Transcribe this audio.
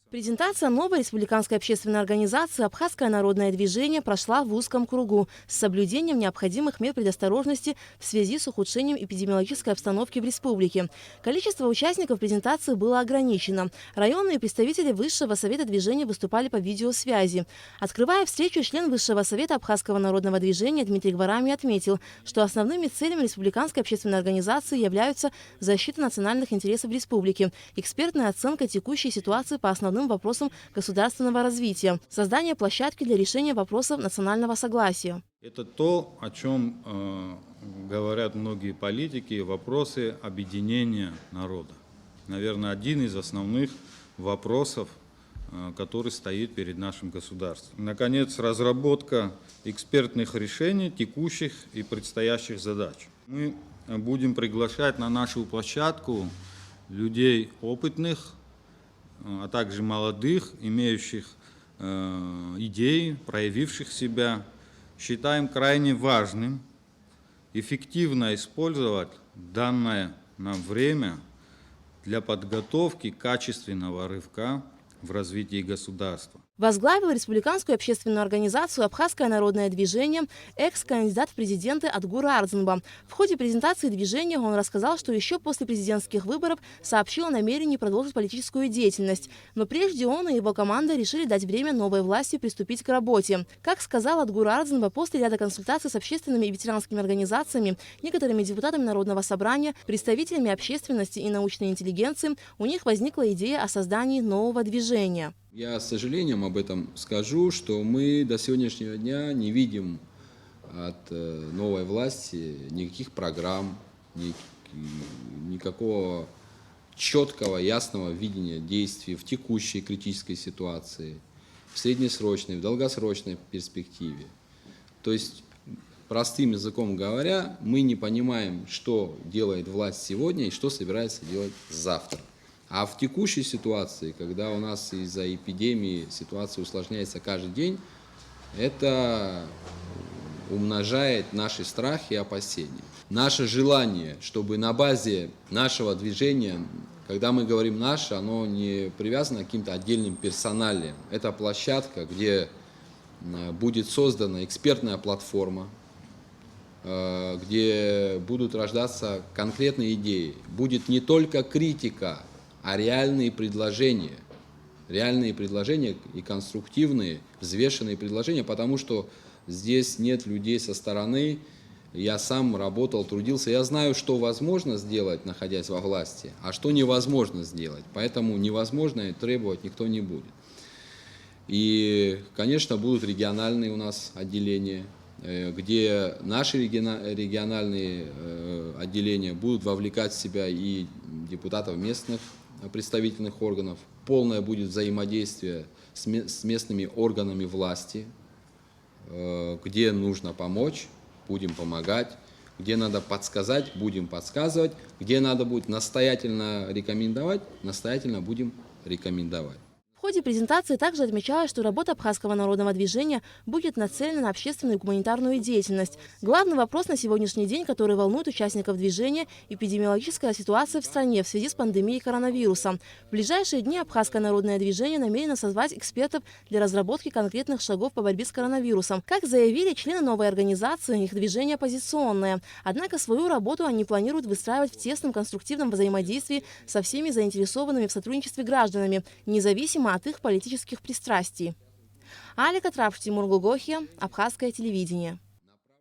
Презентация новой республиканской общественной организации «Абхазское народное движение» прошла в узком кругу с соблюдением необходимых мер предосторожности в связи с ухудшением эпидемиологической обстановки в республике. Количество участников презентации было ограничено. Районные представители Высшего совета движения выступали по видеосвязи. Открывая встречу, член Высшего совета Абхазского народного движения Дмитрий Гварами отметил, что основными целями республиканской общественной организации являются защита национальных интересов республики, экспертная оценка текущей ситуации по основным вопросам государственного развития, создание площадки для решения вопросов национального согласия. Это то, о чем говорят многие политики, вопросы объединения народа. Наверное, один из основных вопросов, который стоит перед нашим государством. Наконец, разработка экспертных решений текущих и предстоящих задач. Мы будем приглашать на нашу площадку людей опытных, а также молодых, имеющих идеи, проявивших себя. Считаем крайне важным эффективно использовать данное нам время для подготовки качественного рывка в развитии государства. Возглавил республиканскую общественную организацию «Абхазское народное движение» экс-кандидат в президенты Адгур Ардзинба. В ходе презентации движения он рассказал, что еще после президентских выборов сообщил о намерении продолжить политическую деятельность. Но прежде он и его команда решили дать время новой власти приступить к работе. Как сказал Адгур Ардзинба, после ряда консультаций с общественными и ветеранскими организациями, некоторыми депутатами Народного собрания, представителями общественности и научной интеллигенции, у них возникла идея о создании нового движения. Я с сожалением об этом скажу, что мы до сегодняшнего дня не видим от новой власти никаких программ, никакого четкого, ясного видения действий в текущей критической ситуации, в среднесрочной, в долгосрочной перспективе. То есть, простым языком говоря, мы не понимаем, что делает власть сегодня и что собирается делать завтра. А в текущей ситуации, когда у нас из-за эпидемии ситуация усложняется каждый день, это умножает наши страхи и опасения. Наше желание, чтобы на базе нашего движения, когда мы говорим «наше», оно не привязано к каким-то отдельным персоналиям. Это площадка, где будет создана экспертная платформа, где будут рождаться конкретные идеи. Будет не только критика, а реальные предложения и конструктивные, взвешенные предложения, потому что здесь нет людей со стороны. Я сам работал, трудился, я знаю, что возможно сделать, находясь во власти, а что невозможно сделать. Поэтому невозможное требовать никто не будет. И, конечно, будут региональные у нас отделения, где наши региональные отделения будут вовлекать в себя и депутатов местных представительных органов. Полное будет взаимодействие с местными органами власти, где нужно помочь, будем помогать, где надо подсказать, будем подсказывать, где надо будет настоятельно рекомендовать, настоятельно будем рекомендовать. В ходе презентации также отмечалось, что работа Абхазского народного движения будет нацелена на общественную и гуманитарную деятельность. Главный вопрос на сегодняшний день, который волнует участников движения – эпидемиологическая ситуация в стране в связи с пандемией коронавируса. В ближайшие дни Абхазское народное движение намерено созвать экспертов для разработки конкретных шагов по борьбе с коронавирусом. Как заявили члены новой организации, их движение оппозиционное. Однако свою работу они планируют выстраивать в тесном конструктивном взаимодействии со всеми заинтересованными в сотрудничестве гражданами, независимо от их политических пристрастий. Алика Трапш, Тимур Гугохи, Абхазское телевидение.